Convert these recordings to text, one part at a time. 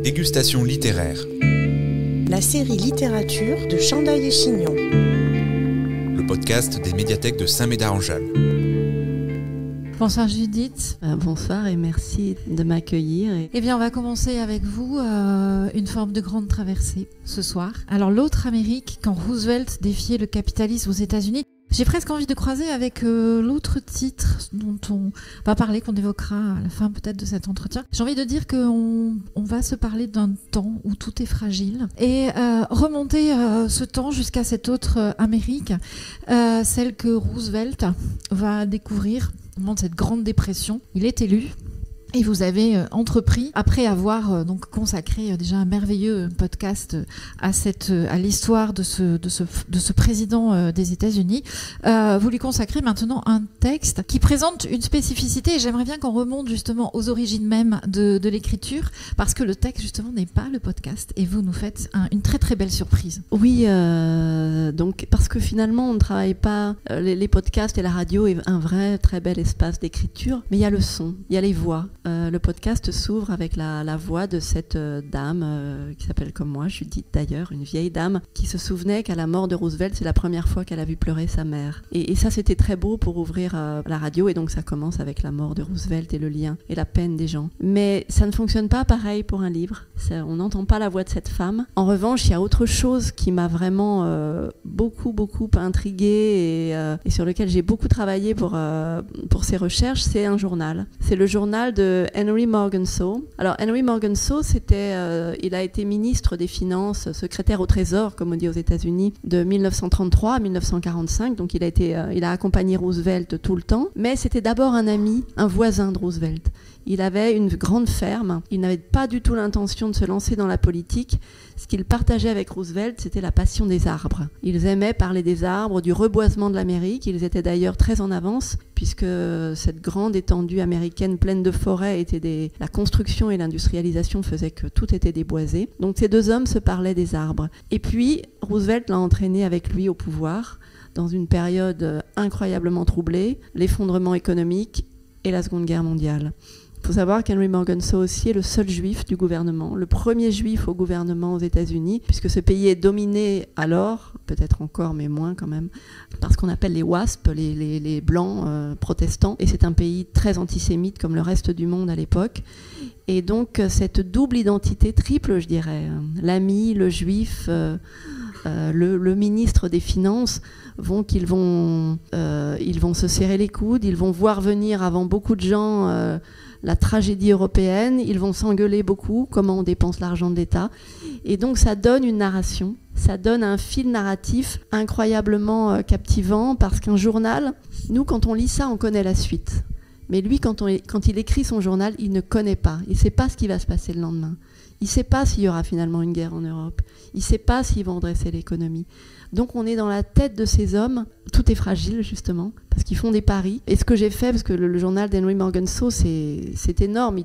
Dégustation littéraire. La série littérature de Chandail et Chignon. Le podcast des médiathèques de Saint-Médard-en-Jalles. Bonsoir Judith. Bonsoir et merci de m'accueillir. Eh bien, on va commencer avec vous une forme de grande traversée ce soir. Alors, l'autre Amérique, quand Roosevelt défiait le capitalisme aux États-Unis. J'ai presque envie de croiser avec l'autre titre dont on va parler, qu'on évoquera à la fin peut-être de cet entretien. J'ai envie de dire qu'on va se parler d'un temps où tout est fragile et remonter ce temps jusqu'à cette autre Amérique, celle que Roosevelt va découvrir au moment de cette grande dépression. Il est élu. Et vous avez entrepris, après avoir donc consacré déjà un merveilleux podcast à l'histoire de ce président des États-Unis, vous lui consacrez maintenant un texte qui présente une spécificité. Et j'aimerais bien qu'on remonte justement aux origines même de l'écriture, parce que le texte justement n'est pas le podcast. Et vous nous faites une très très belle surprise. Oui, donc parce que finalement on ne travaille pas les podcasts et la radio est un vrai très bel espace d'écriture, mais il y a le son, il y a les voix. Le podcast s'ouvre avec la voix de cette dame qui s'appelle comme moi, Judith d'ailleurs, une vieille dame qui se souvenait qu'à la mort de Roosevelt, c'est la première fois qu'elle a vu pleurer sa mère. Et ça, c'était très beau pour ouvrir la radio, et donc ça commence avec la mort de Roosevelt et le lien et la peine des gens. Mais ça ne fonctionne pas pareil pour un livre. On n'entend pas la voix de cette femme. En revanche, il y a autre chose qui m'a vraiment beaucoup intriguée et sur lequel j'ai beaucoup travaillé pour ces recherches, c'est un journal. C'est le journal de Henry Morgan Shaw. Alors Henry Morgan Shaw, il a été ministre des Finances, secrétaire au Trésor, comme on dit aux États-Unis, de 1933 à 1945. Donc il a accompagné Roosevelt tout le temps. Mais c'était d'abord un ami, un voisin de Roosevelt. Il avait une grande ferme. Il n'avait pas du tout l'intention de se lancer dans la politique. Ce qu'il partageait avec Roosevelt, c'était la passion des arbres. Ils aimaient parler des arbres, du reboisement de l'Amérique. Ils étaient d'ailleurs très en avance, puisque cette grande étendue américaine pleine de forêts la construction et l'industrialisation faisaient que tout était déboisé. Donc ces deux hommes se parlaient des arbres. Et puis, Roosevelt l'a entraîné avec lui au pouvoir, dans une période incroyablement troublée, l'effondrement économique et la Seconde Guerre mondiale. Il faut savoir qu'Henry Morgan Shaw aussi est le seul juif du gouvernement, le premier juif au gouvernement aux États-Unis, puisque ce pays est dominé alors, peut-être encore mais moins quand même, par ce qu'on appelle les WASP, les blancs protestants, et c'est un pays très antisémite comme le reste du monde à l'époque. Et donc cette double identité, triple je dirais, l'ami, le juif, le ministre des Finances, ils vont se serrer les coudes, ils vont voir venir avant beaucoup de gens la tragédie européenne, ils vont s'engueuler beaucoup, comment on dépense l'argent de l'État. Et donc ça donne une narration, ça donne un fil narratif incroyablement captivant, parce qu'un journal, nous quand on lit ça, on connaît la suite. Mais lui, quand il écrit son journal, il ne connaît pas, il ne sait pas ce qui va se passer le lendemain. Il ne sait pas s'il y aura finalement une guerre en Europe. Il ne sait pas s'ils vont redresser l'économie. Donc on est dans la tête de ces hommes. Tout est fragile justement, parce qu'ils font des paris. Et ce que j'ai fait, parce que le journal d'Henry Morgan Shaw, c'est énorme.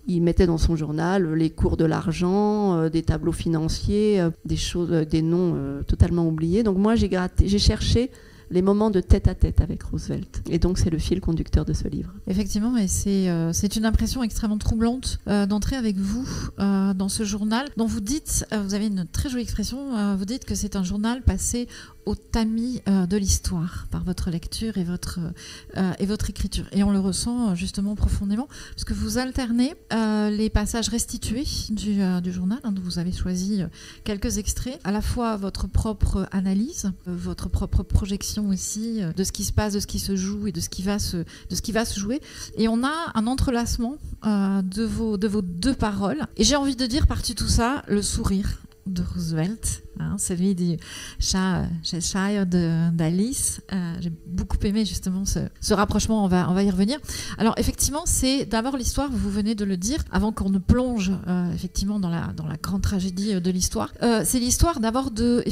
Il mettait dans son journal les cours de l'argent, des tableaux financiers, des noms totalement oubliés. Donc moi j'ai cherché les moments de tête-à-tête avec Roosevelt. Et donc, c'est le fil conducteur de ce livre. Effectivement, et c'est une impression extrêmement troublante d'entrer avec vous dans ce journal dont vous dites, vous avez une très jolie expression, vous dites que c'est un journal passé au tamis de l'histoire par votre lecture et votre écriture. Et on le ressent justement profondément, parce que vous alternez les passages restitués du journal, dont vous avez choisi quelques extraits, à la fois votre propre analyse, votre propre projection aussi de ce qui se passe, de ce qui se joue et de ce qui va se jouer. Et on a un entrelacement de vos deux paroles. Et j'ai envie de dire par-dessus tout ça, le sourire de Roosevelt, celui du Cheshire d'Alice. J'ai beaucoup aimé justement ce rapprochement, on va y revenir. Alors effectivement, c'est d'abord l'histoire, vous venez de le dire, avant qu'on ne plonge effectivement dans la grande tragédie de l'histoire. C'est l'histoire d'abord de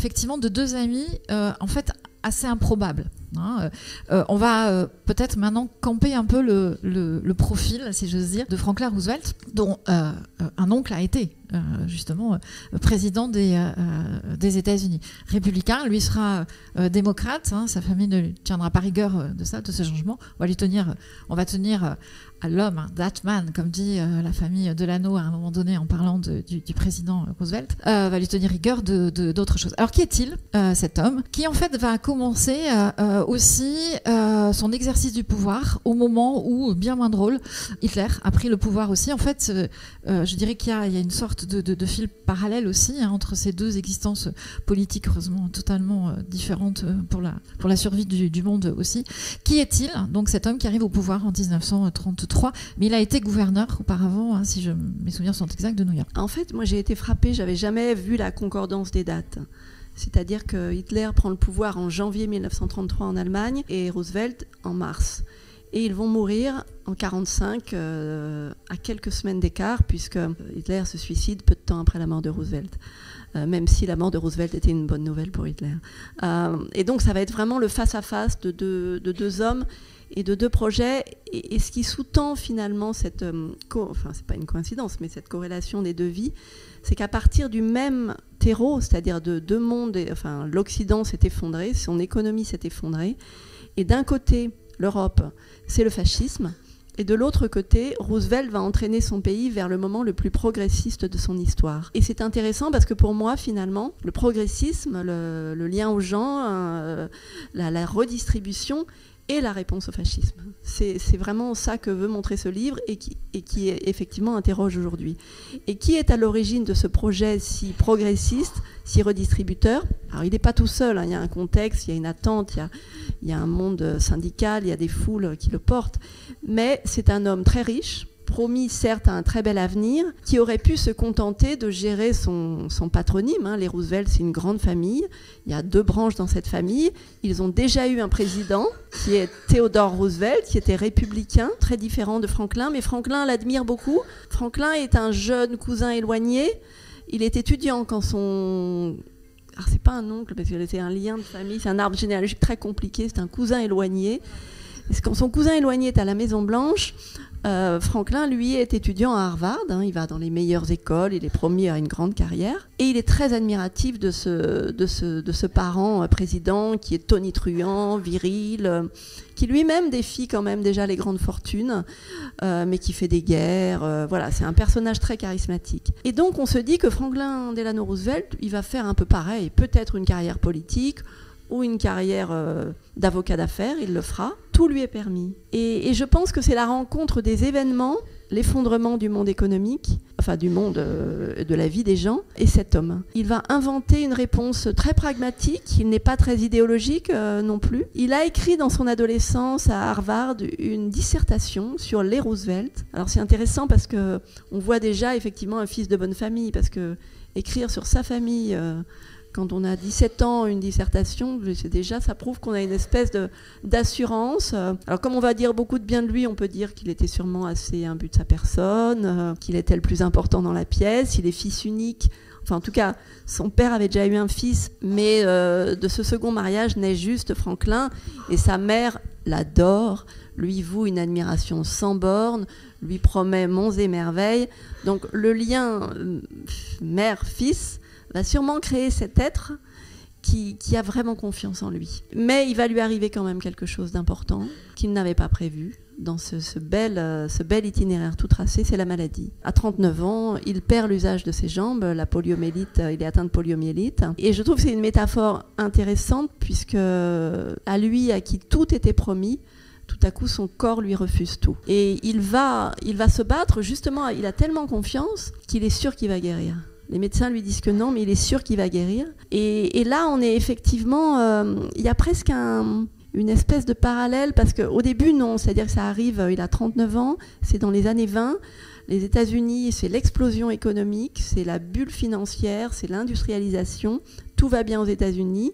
deux amis en fait assez improbables. On va peut-être maintenant camper un peu le profil, si j'ose dire, de Franklin Roosevelt, dont un oncle a été justement président des États-Unis. Républicain, lui sera démocrate. Sa famille ne lui tiendra pas rigueur de ce changement. On va tenir à l'homme, that man, comme dit la famille Delano à un moment donné en parlant du président Roosevelt, va lui tenir rigueur d'autres choses. Alors qui est-il, cet homme, qui en fait va commencer aussi son exercice du pouvoir au moment où, bien moins drôle, Hitler a pris le pouvoir aussi. En fait, je dirais qu'il y a une sorte de fil parallèle aussi entre ces deux existences politiques, heureusement totalement différentes pour la survie du monde aussi. Qui est-il? Donc cet homme qui arrive au pouvoir en 1933, mais il a été gouverneur auparavant, si mes souvenirs sont exacts, de New York. En fait, moi j'ai été frappée, j'avais jamais vu la concordance des dates. C'est-à-dire que Hitler prend le pouvoir en janvier 1933 en Allemagne et Roosevelt en mars. Et ils vont mourir en 1945 à quelques semaines d'écart, puisque Hitler se suicide peu de temps après la mort de Roosevelt. Même si la mort de Roosevelt était une bonne nouvelle pour Hitler. Et donc ça va être vraiment le face-à-face de deux hommes et de deux projets. Et ce qui sous-tend finalement cette... c'est pas une coïncidence, mais cette corrélation des deux vies, c'est qu'à partir du même terreau, c'est-à-dire de deux mondes, l'Occident s'est effondré, son économie s'est effondrée, et d'un côté, l'Europe, c'est le fascisme, et de l'autre côté, Roosevelt va entraîner son pays vers le moment le plus progressiste de son histoire. Et c'est intéressant parce que pour moi, finalement, le progressisme, le lien aux gens, la redistribution, et la réponse au fascisme. C'est vraiment ça que veut montrer ce livre et qui effectivement interroge aujourd'hui. Et qui est à l'origine de ce projet si progressiste, si redistributeur? Alors il n'est pas tout seul, il y a un contexte, il y a une attente, il y a un monde syndical, il y a des foules qui le portent, mais c'est un homme très riche, promis certes à un très bel avenir, qui aurait pu se contenter de gérer son patronyme. Les Roosevelt, c'est une grande famille. Il y a 2 branches dans cette famille. Ils ont déjà eu un président qui est Theodore Roosevelt, qui était républicain, très différent de Franklin, mais Franklin l'admire beaucoup. Franklin est un jeune cousin éloigné. Il est étudiant quand son... Alors, c'est pas un oncle, parce que c'est un lien de famille, c'est un arbre généalogique très compliqué, c'est un cousin éloigné. Quand son cousin éloigné est à la Maison-Blanche, Franklin, lui, est étudiant à Harvard. Il va dans les meilleures écoles, il est promis à une grande carrière. Et il est très admiratif de ce parent président qui est tonitruant, viril, qui lui-même défie quand même déjà les grandes fortunes, mais qui fait des guerres. Voilà, c'est un personnage très charismatique. Et donc, on se dit que Franklin Delano Roosevelt, il va faire un peu pareil, peut-être une carrière politique, ou une carrière d'avocat d'affaires, il le fera. Tout lui est permis. Et je pense que c'est la rencontre des événements, l'effondrement du monde économique, du monde de la vie des gens, et cet homme. Il va inventer une réponse très pragmatique, il n'est pas très idéologique non plus. Il a écrit dans son adolescence à Harvard une dissertation sur les Roosevelt. Alors c'est intéressant parce qu'on voit déjà effectivement un fils de bonne famille, parce que écrire sur sa famille... Quand on a 17 ans, une dissertation, ça prouve qu'on a une espèce d'assurance. Alors comme on va dire beaucoup de bien de lui, on peut dire qu'il était sûrement assez imbu de sa personne, qu'il était le plus important dans la pièce, il est fils unique. En tout cas, son père avait déjà eu un fils, mais de ce second mariage naît juste Franklin, et sa mère l'adore, lui voue une admiration sans borne, lui promet monts et merveilles. Donc le lien mère-fils va sûrement créer cet être qui a vraiment confiance en lui. Mais il va lui arriver quand même quelque chose d'important qu'il n'avait pas prévu dans ce bel itinéraire tout tracé, c'est la maladie. À 39 ans, il perd l'usage de ses jambes, la poliomyélite, il est atteint de poliomyélite. Et je trouve que c'est une métaphore intéressante puisque à lui, à qui tout était promis, tout à coup, son corps lui refuse tout. Et il va se battre, justement, il a tellement confiance qu'il est sûr qu'il va guérir. Les médecins lui disent que non, mais il est sûr qu'il va guérir. Et là, on est effectivement... il y a presque une espèce de parallèle, parce qu'au début, non. C'est-à-dire que ça arrive, il a 39 ans, c'est dans les années 20. Les États-Unis, c'est l'explosion économique, c'est la bulle financière, c'est l'industrialisation. Tout va bien aux États-Unis.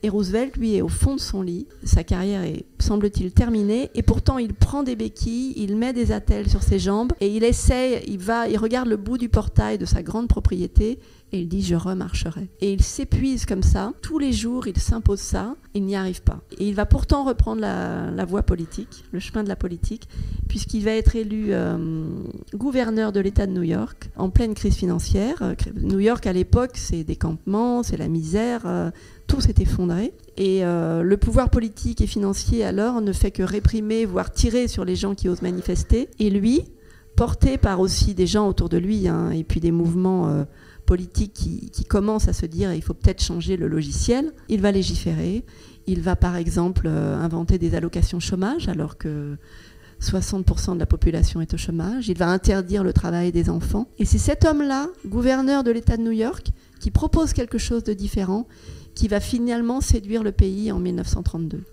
Et Roosevelt, lui, est au fond de son lit. Sa carrière est, semble-t-il, terminée. Et pourtant, il prend des béquilles, il met des attelles sur ses jambes et il essaye, il regarde le bout du portail de sa grande propriété et il dit « je remarcherai ». Et il s'épuise comme ça, tous les jours il s'impose ça, il n'y arrive pas. Et il va pourtant reprendre la voie politique, le chemin de la politique, puisqu'il va être élu gouverneur de l'État de New York en pleine crise financière. New York à l'époque, c'est des campements, c'est la misère, tout s'est effondré. Et le pouvoir politique et financier alors ne fait que réprimer, voire tirer sur les gens qui osent manifester. Et lui, porté par aussi des gens autour de lui, et puis des mouvements politiques qui commencent à se dire il faut peut-être changer le logiciel, il va légiférer. Il va par exemple inventer des allocations chômage alors que 60% de la population est au chômage. Il va interdire le travail des enfants. Et c'est cet homme-là, gouverneur de l'État de New York, qui propose quelque chose de différent, qui va finalement séduire le pays en 1932.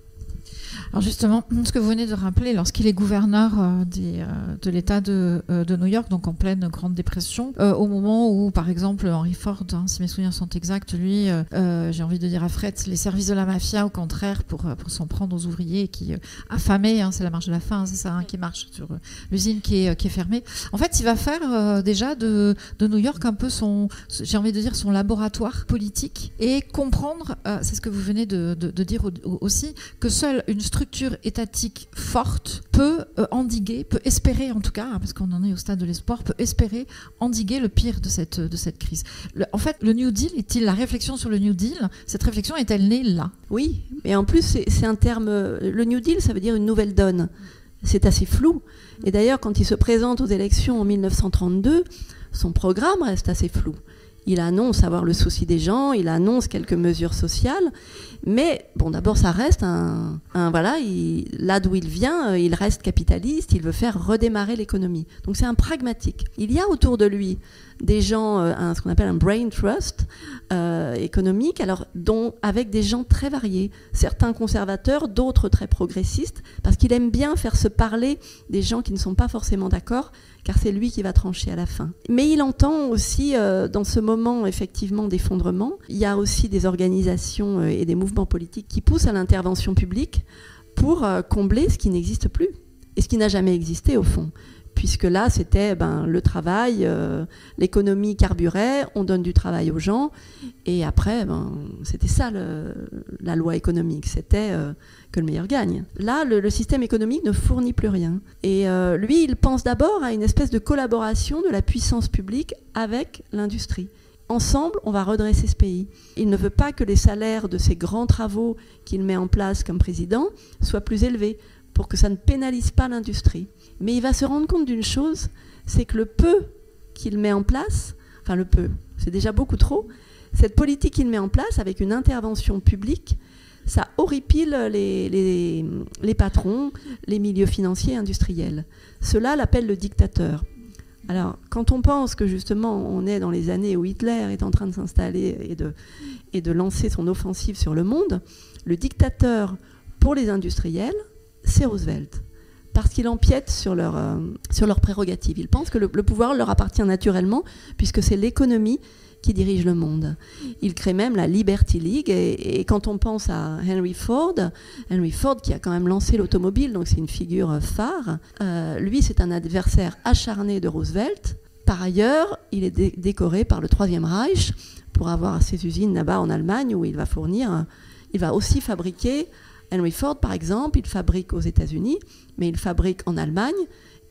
Alors justement, ce que vous venez de rappeler, lorsqu'il est gouverneur de l'État de New York, donc en pleine Grande Dépression, au moment où, par exemple, Henry Ford, si mes souvenirs sont exacts, lui, j'ai envie de dire affrète les services de la mafia, au contraire, pour s'en prendre aux ouvriers qui affamés, c'est la marche de la faim, c'est ça, qui marche sur l'usine qui est fermée. En fait, il va faire déjà de New York un peu j'ai envie de dire, son laboratoire politique et comprendre, c'est ce que vous venez de dire aussi, que seule une structure étatique forte peut endiguer, peut espérer en tout cas, parce qu'on en est au stade de l'espoir, peut espérer endiguer le pire de cette crise. En fait, le New Deal, la réflexion sur le New Deal, cette réflexion est-elle née là ? Oui, et en plus c'est un terme, le New Deal ça veut dire une nouvelle donne. C'est assez flou. Et d'ailleurs, quand il se présente aux élections en 1932, son programme reste assez flou. Il annonce avoir le souci des gens, il annonce quelques mesures sociales, mais bon, d'abord ça reste là d'où il vient, il reste capitaliste, il veut faire redémarrer l'économie. Donc c'est un pragmatique. Il y a autour de lui des gens, ce qu'on appelle un brain trust économique, avec des gens très variés, certains conservateurs, d'autres très progressistes, parce qu'il aime bien faire se parler des gens qui ne sont pas forcément d'accord, car c'est lui qui va trancher à la fin. Mais il entend aussi, dans ce moment effectivement d'effondrement, il y a aussi des organisations et des mouvements politiques qui poussent à l'intervention publique pour combler ce qui n'existe plus, et ce qui n'a jamais existé au fond. Puisque là, c'était le travail, l'économie carburait, on donne du travail aux gens, et après, c'était ça la loi économique, c'était que le meilleur gagne. Là, le système économique ne fournit plus rien. Et lui, il pense d'abord à une espèce de collaboration de la puissance publique avec l'industrie. Ensemble, on va redresser ce pays. Il ne veut pas que les salaires de ces grands travaux qu'il met en place comme président soient plus élevés, pour que ça ne pénalise pas l'industrie. Mais il va se rendre compte d'une chose, c'est que le peu qu'il met en place, enfin le peu, c'est déjà beaucoup trop, cette politique qu'il met en place avec une intervention publique, ça horripile les patrons, les milieux financiers et industriels. Cela l'appelle le dictateur. Alors, quand on pense que justement on est dans les années où Hitler est en train de s'installer et de lancer son offensive sur le monde, le dictateur pour les industriels, c'est Roosevelt, parce qu'il empiète sur leurs prérogatives. Il pense que le pouvoir leur appartient naturellement, puisque c'est l'économie qui dirige le monde. Il crée même la Liberty League, et quand on pense à Henry Ford qui a quand même lancé l'automobile, donc c'est une figure phare, lui c'est un adversaire acharné de Roosevelt. Par ailleurs, il est décoré par le Troisième Reich pour avoir ses usines là-bas en Allemagne, où il va aussi fabriquer. Henry Ford, par exemple, il fabrique aux États-Unis, mais il fabrique en Allemagne,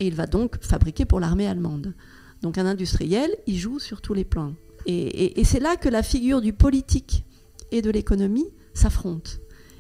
et il va donc fabriquer pour l'armée allemande. Donc un industriel, il joue sur tous les plans. Et c'est là que la figure du politique et de l'économie s'affrontent.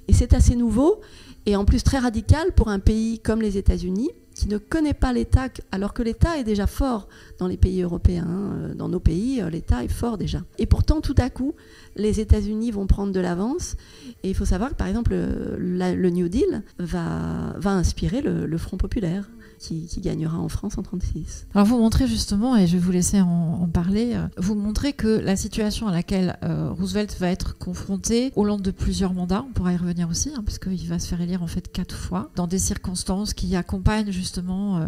Et c'est assez nouveau, et en plus très radical pour un pays comme les États-Unis, qui ne connaît pas l'État, alors que l'État est déjà fort dans les pays européens. Dans nos pays, l'État est fort déjà. Et pourtant, tout à coup, les États-Unis vont prendre de l'avance. Et il faut savoir que, par exemple, le New Deal va inspirer le Front populaire, qui gagnera en France en 1936. Alors vous montrez justement, et je vais vous laisser en parler, vous montrez que la situation à laquelle Roosevelt va être confronté au long de plusieurs mandats, on pourra y revenir aussi, puisqu'il va se faire élire en fait 4 fois, dans des circonstances qui accompagnent justement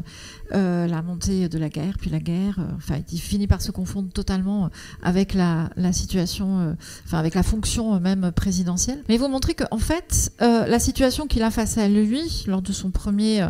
la montée de la guerre, puis la guerre, il finit par se confondre totalement avec la situation, avec la fonction même présidentielle. Mais vous montrez qu'en fait, la situation qu'il a face à lui, lors de son premier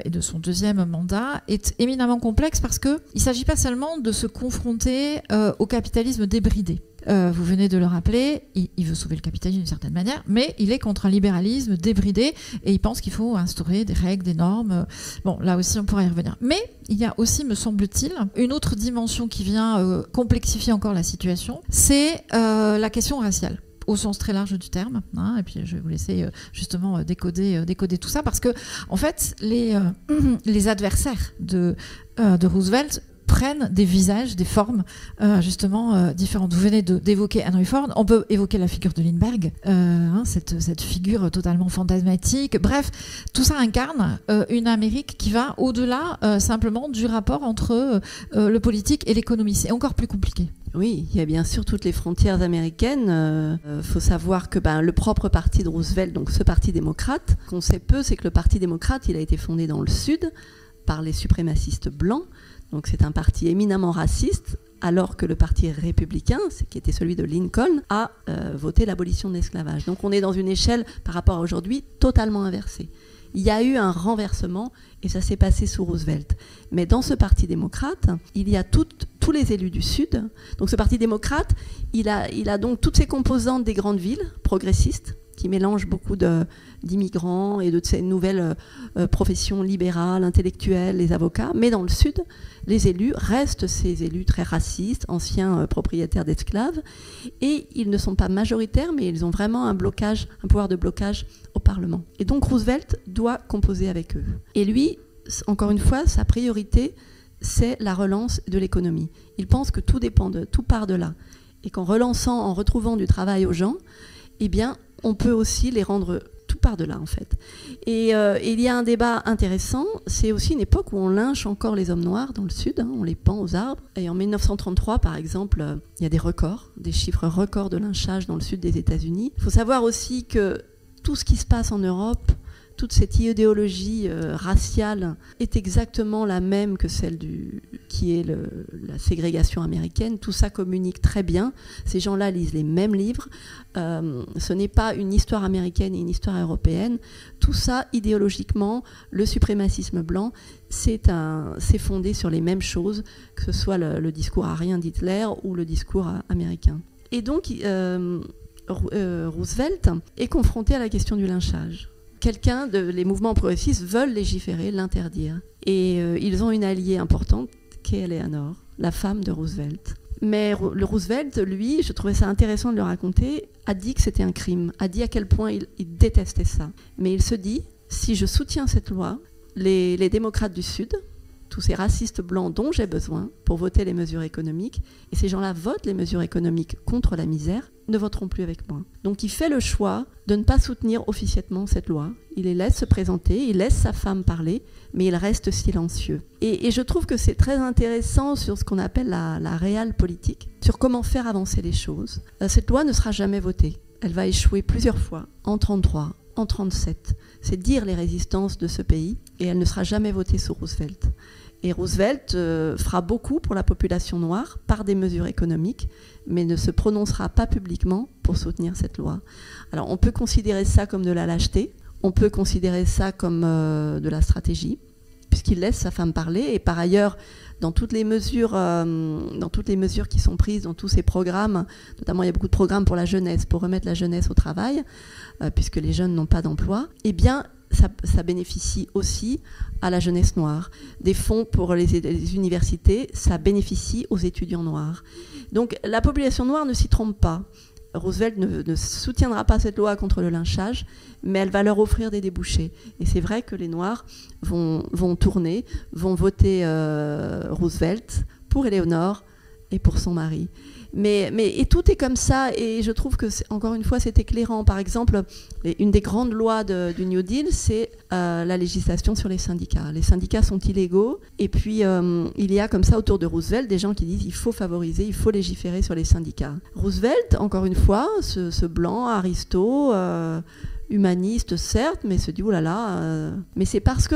et de son deuxième deuxième mandat est éminemment complexe parce qu'il ne s'agit pas seulement de se confronter au capitalisme débridé. Vous venez de le rappeler, il veut sauver le capitalisme d'une certaine manière, mais il est contre un libéralisme débridé et il pense qu'il faut instaurer des règles, des normes. Bon, là aussi, on pourra y revenir. Mais il y a aussi, me semble-t-il, une autre dimension qui vient complexifier encore la situation, c'est la question raciale, au sens très large du terme, hein, et puis je vais vous laisser justement décoder tout ça, parce que en fait, les adversaires de Roosevelt prennent des visages, des formes justement différentes. Vous venez d'évoquer Henry Ford, on peut évoquer la figure de Lindbergh, cette figure totalement fantasmatique. Bref, tout ça incarne une Amérique qui va au-delà simplement du rapport entre le politique et l'économie. C'est encore plus compliqué. Oui, il y a bien sûr toutes les frontières américaines. Faut savoir que le propre parti de Roosevelt, donc ce parti démocrate, qu'on sait peu, c'est que le parti démocrate, il a été fondé dans le Sud par les suprémacistes blancs. Donc c'est un parti éminemment raciste, alors que le parti républicain, qui était celui de Lincoln, a voté l'abolition de l'esclavage. Donc on est dans une échelle, par rapport à aujourd'hui, totalement inversée. Il y a eu un renversement, et ça s'est passé sous Roosevelt. Mais dans ce parti démocrate, il y a tous les élus du Sud. Donc ce parti démocrate, il a donc toutes ces composantes des grandes villes progressistes, qui mélange beaucoup d'immigrants et de ces nouvelles professions libérales, intellectuelles, les avocats. Mais dans le Sud, les élus restent ces élus très racistes, anciens propriétaires d'esclaves. Et ils ne sont pas majoritaires, mais ils ont vraiment un pouvoir de blocage au Parlement. Et donc Roosevelt doit composer avec eux. Et lui, encore une fois, sa priorité, c'est la relance de l'économie. Il pense que tout part de là. Et qu'en relançant, en retrouvant du travail aux gens, eh bien, on peut aussi les rendre tout par de là, en fait. Et il y a un débat intéressant, c'est aussi une époque où on lynche encore les hommes noirs dans le Sud, on les pend aux arbres. Et en 1933, par exemple, il y a des chiffres records de lynchage dans le Sud des États-Unis. Il faut savoir aussi que tout ce qui se passe en Europe, toute cette idéologie raciale est exactement la même que celle qui est la ségrégation américaine. Tout ça communique très bien. Ces gens-là lisent les mêmes livres. Ce n'est pas une histoire américaine et une histoire européenne. Tout ça, idéologiquement, le suprémacisme blanc, c'est fondé sur les mêmes choses, que ce soit le discours arien d'Hitler ou le discours américain. Et donc, Roosevelt est confronté à la question du lynchage. Les mouvements progressistes veulent légiférer, l'interdire. Et ils ont une alliée importante, qui est Eleanor, la femme de Roosevelt. Mais le Roosevelt, lui, je trouvais ça intéressant de le raconter, a dit que c'était un crime, a dit à quel point il détestait ça. Mais il se dit, si je soutiens cette loi, les démocrates du Sud, tous ces racistes blancs dont j'ai besoin pour voter les mesures économiques, et ces gens-là votent les mesures économiques contre la misère, ne voteront plus avec moi. Donc il fait le choix de ne pas soutenir officiellement cette loi. Il les laisse se présenter, il laisse sa femme parler, mais il reste silencieux. Et je trouve que c'est très intéressant sur ce qu'on appelle la réelle politique, sur comment faire avancer les choses. Cette loi ne sera jamais votée. Elle va échouer plusieurs fois, en 1933, en 1937. C'est dire les résistances de ce pays, et elle ne sera jamais votée sous Roosevelt. Et Roosevelt fera beaucoup pour la population noire par des mesures économiques, mais ne se prononcera pas publiquement pour soutenir cette loi. Alors on peut considérer ça comme de la lâcheté, on peut considérer ça comme de la stratégie, puisqu'il laisse sa femme parler. Et par ailleurs, dans toutes les mesures qui sont prises, dans tous ces programmes, notamment il y a beaucoup de programmes pour la jeunesse, pour remettre la jeunesse au travail, puisque les jeunes n'ont pas d'emploi, eh bien ça bénéficie aussi à la jeunesse noire. Des fonds pour les universités, ça bénéficie aux étudiants noirs. Donc la population noire ne s'y trompe pas. Roosevelt ne soutiendra pas cette loi contre le lynchage, mais elle va leur offrir des débouchés. Et c'est vrai que les Noirs vont tourner, vont voter Roosevelt pour Eleanor et pour son mari. Et tout est comme ça, et je trouve que, encore une fois, c'est éclairant. Par exemple, une des grandes lois du New Deal, c'est la législation sur les syndicats. Les syndicats sont illégaux, et puis il y a comme ça autour de Roosevelt des gens qui disent il faut favoriser, il faut légiférer sur les syndicats. Roosevelt, encore une fois, ce blanc, aristo, humaniste certes, mais se dit oh là là, mais c'est parce que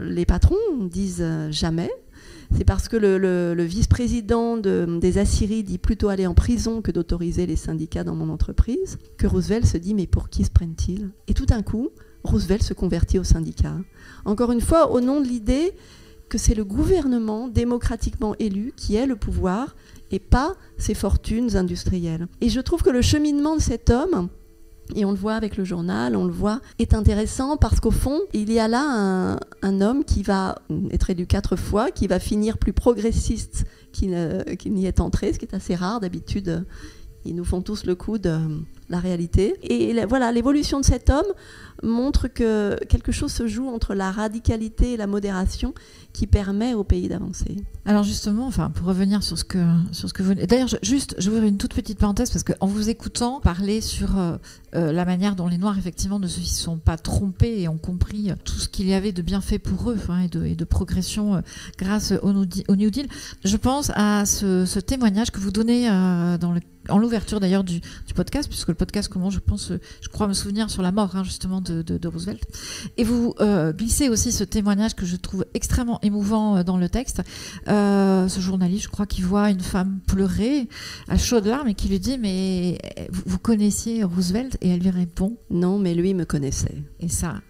les patrons disent jamais. C'est parce que le vice-président des Assyries dit plutôt aller en prison que d'autoriser les syndicats dans mon entreprise, que Roosevelt se dit mais pour qui se prennent-ils ? Et tout d'un coup, Roosevelt se convertit au syndicat. Encore une fois, au nom de l'idée que c'est le gouvernement démocratiquement élu qui ait le pouvoir et pas ses fortunes industrielles. Et je trouve que le cheminement de cet homme, et on le voit avec le journal, on le voit, est intéressant parce qu'au fond, il y a là un homme qui va être élu 4 fois, qui va finir plus progressiste qu'il n'y est entré, ce qui est assez rare. D'habitude, ils nous font tous le coup de la réalité. Et voilà, l'évolution de cet homme montre que quelque chose se joue entre la radicalité et la modération qui permet au pays d'avancer. Alors justement, pour revenir sur ce que vous... D'ailleurs, je vais ouvrir une toute petite parenthèse parce qu'en vous écoutant parler sur la manière dont les Noirs, effectivement, ne se sont pas trompés et ont compris tout ce qu'il y avait de bienfaits pour eux et de progression grâce au New Deal, je pense à ce témoignage que vous donnez en l'ouverture d'ailleurs du podcast, puisque le podcast commence, je crois me souvenir, sur la mort justement de Roosevelt. Et vous glissez aussi ce témoignage que je trouve extrêmement émouvant dans le texte. Ce journaliste, je crois, qui voit une femme pleurer à chaudes larmes et qui lui dit « Mais vous connaissiez Roosevelt ?» Et elle lui répond « Non, mais lui me connaissait. » Et ça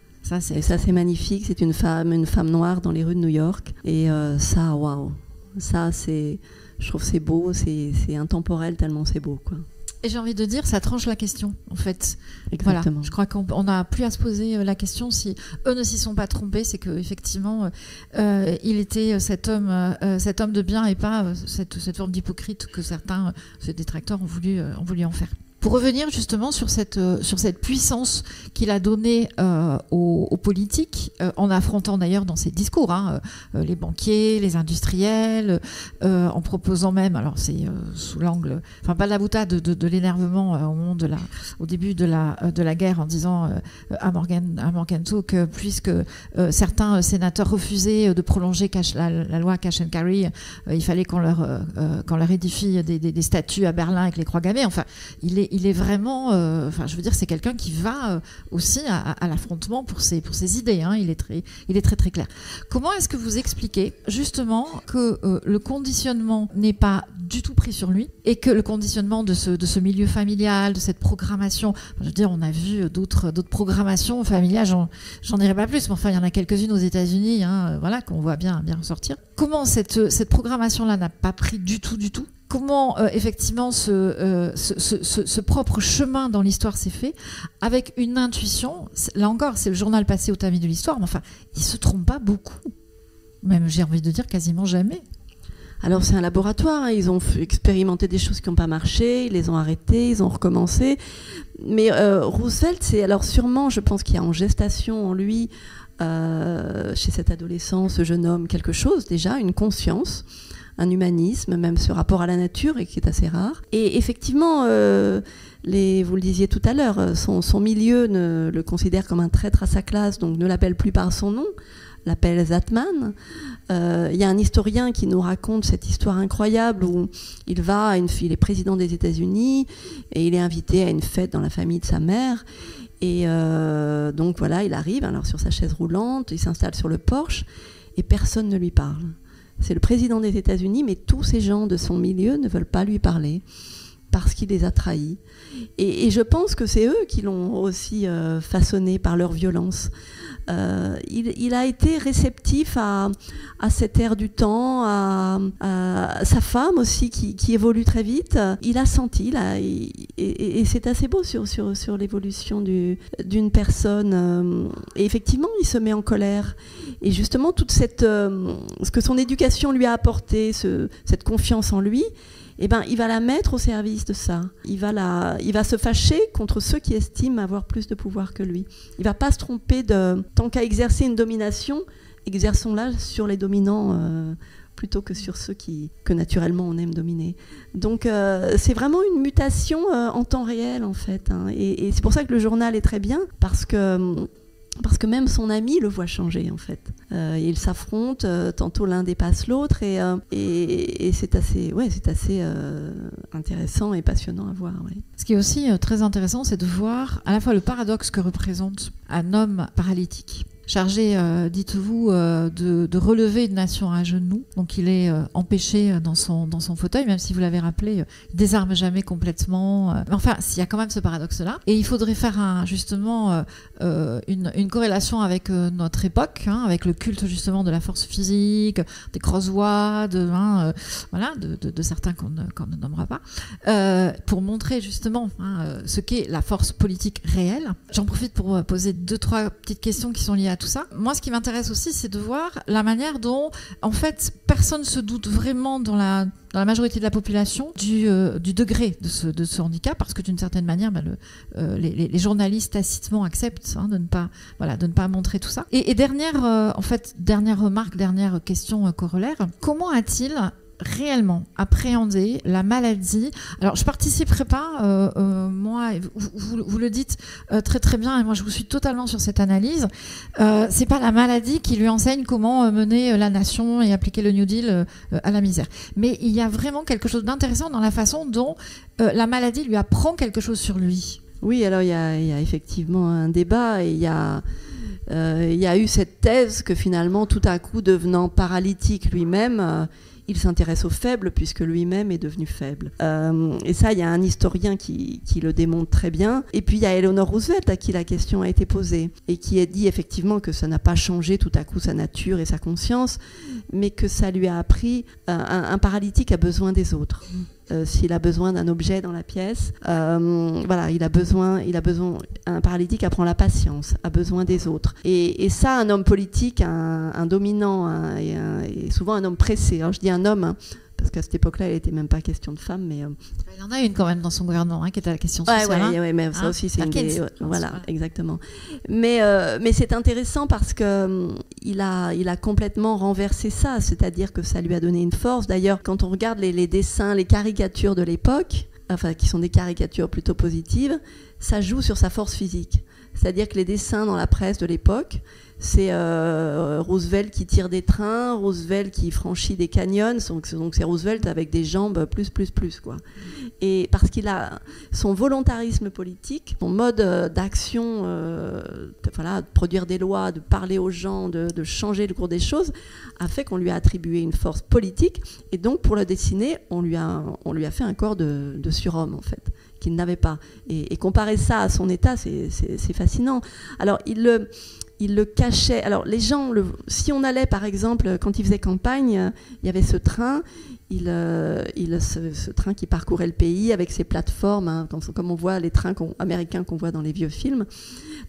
c'est magnifique. C'est une femme noire dans les rues de New York. Et ça, waouh. Ça, je trouve c'est beau, c'est intemporel tellement c'est beau, quoi. Et j'ai envie de dire, ça tranche la question, en fait. Exactement. Voilà, je crois qu'on n'a plus à se poser la question si eux ne s'y sont pas trompés, c'est qu'effectivement, il était cet homme de bien et pas cette forme d'hypocrite que certains, ces détracteurs, ont voulu en faire. Pour revenir justement sur cette puissance qu'il a donnée aux politiques, en affrontant d'ailleurs dans ses discours les banquiers, les industriels, en proposant même, alors c'est sous l'angle, pas de la boutade, de l'énervement au début de la guerre, en disant à Morgenthau que puisque certains sénateurs refusaient de prolonger la loi Cash and Carry, il fallait qu'on leur édifie des statues à Berlin avec les croix gammées. Enfin, il est vraiment, je veux dire, c'est quelqu'un qui va aussi à l'affrontement pour ses idées. Il est très très clair. Comment est-ce que vous expliquez justement que le conditionnement n'est pas du tout pris sur lui et que le conditionnement de ce milieu familial, de cette programmation, je veux dire, on a vu d'autres programmations familiales, j'en dirai pas plus, mais enfin il y en a quelques-unes aux États-Unis, qu'on voit bien ressortir. Comment cette programmation-là n'a pas pris du tout? Comment effectivement ce propre chemin dans l'histoire s'est fait avec une intuition. Là encore, c'est le journal passé au tamis de l'histoire, mais enfin, il ne se trompe pas beaucoup. Même, j'ai envie de dire, quasiment jamais. Alors c'est un laboratoire, ils ont expérimenté des choses qui n'ont pas marché, ils les ont arrêtées, ils ont recommencé. Mais Roosevelt, c'est alors sûrement, je pense qu'il y a en gestation en lui, chez cet adolescent, ce jeune homme, quelque chose déjà, une conscience, un humanisme, même ce rapport à la nature, et qui est assez rare. Et effectivement, vous le disiez tout à l'heure, son milieu le considère comme un traître à sa classe, donc ne l'appelle plus par son nom, l'appelle Zatman. Il y a un historien qui nous raconte cette histoire incroyable où il est président des États-Unis et il est invité à une fête dans la famille de sa mère. Et donc voilà, il arrive alors sur sa chaise roulante, il s'installe sur le porche et personne ne lui parle. C'est le président des États-Unis, mais tous ces gens de son milieu ne veulent pas lui parler parce qu'il les a trahis. Et je pense que c'est eux qui l'ont aussi façonné par leur violence. Il a été réceptif à cette ère du temps, à sa femme aussi qui évolue très vite. Il a senti, là, et c'est assez beau sur l'évolution d'une personne. Et effectivement, il se met en colère. Et justement, toute ce que son éducation lui a apporté, cette confiance en lui, il va la mettre au service de ça. Il va se fâcher contre ceux qui estiment avoir plus de pouvoir que lui. Il va pas se tromper tant qu'à exercer une domination, exerçons-la sur les dominants plutôt que sur ceux que naturellement on aime dominer. Donc c'est vraiment une mutation en temps réel en fait. Et c'est pour ça que le journal est très bien, parce que même son ami le voit changer en fait. Ils s'affrontent, tantôt l'un dépasse l'autre et c'est assez intéressant et passionnant à voir. Ouais. Ce qui est aussi très intéressant, c'est de voir à la fois le paradoxe que représente un homme paralytique. chargé, dites-vous, de relever une nation à genoux. Donc il est empêché dans son fauteuil, même si vous l'avez rappelé, il désarme jamais complètement. Enfin, il y a quand même ce paradoxe-là. Et il faudrait faire justement une corrélation avec notre époque, avec le culte justement de la force physique, des crossword, voilà, de certains qu'on ne nommera pas, pour montrer justement ce qu'est la force politique réelle. J'en profite pour poser 2-3 petites questions qui sont liées à tout ça. Moi, ce qui m'intéresse aussi, c'est de voir la manière dont, en fait, personne ne se doute vraiment dans la majorité de la population du degré de ce handicap, parce que d'une certaine manière, les journalistes tacitement acceptent de ne pas montrer tout ça. Et dernière remarque, dernière question corollaire, comment a-t-il réellement appréhender la maladie? Alors, je participerai pas, moi, vous le dites très très bien, et moi je vous suis totalement sur cette analyse. C'est pas la maladie qui lui enseigne comment mener la nation et appliquer le New Deal à la misère. Mais il y a vraiment quelque chose d'intéressant dans la façon dont la maladie lui apprend quelque chose sur lui. Oui, alors il y a effectivement un débat, et il y a eu cette thèse que finalement, tout à coup, devenant paralytique lui-même, il s'intéresse aux faibles puisque lui-même est devenu faible. Et ça, il y a un historien qui le démontre très bien. Et puis, il y a Eleanor Roosevelt à qui la question a été posée et qui a dit effectivement que ça n'a pas changé tout à coup sa nature et sa conscience, mais que ça lui a appris un paralytique a besoin des autres. S'il a besoin d'un objet dans la pièce, voilà, il a besoin, un paralytique apprend la patience, a besoin des autres. Et ça, un homme politique, un dominant, et souvent un homme pressé. Alors je dis un homme, parce qu'à cette époque-là, il n'était même pas question de femme, mais... Il y en a une quand même dans son gouvernement, qui était la question sociale. Oui, mais ça aussi, c'est une des... Voilà, exactement. Mais c'est intéressant parce qu'il a complètement renversé ça, c'est-à-dire que ça lui a donné une force. D'ailleurs, quand on regarde les dessins, les caricatures de l'époque, enfin, qui sont des caricatures plutôt positives, ça joue sur sa force physique. C'est-à-dire que les dessins dans la presse de l'époque, c'est Roosevelt qui tire des trains, Roosevelt qui franchit des canyons, donc c'est Roosevelt avec des jambes plus, quoi. Et parce qu'il a son volontarisme politique, son mode d'action, de produire des lois, de parler aux gens, de changer le cours des choses, a fait qu'on lui a attribué une force politique, et donc pour le dessiner, on lui a fait un corps de surhomme, en fait, qu'il n'avait pas. Et comparer ça à son état, c'est fascinant. Alors, il le cachait. Alors, les gens, si on allait, par exemple, quand il faisait campagne, il y avait ce train, ce train qui parcourait le pays avec ses plateformes, comme on voit les trains américains qu'on voit dans les vieux films.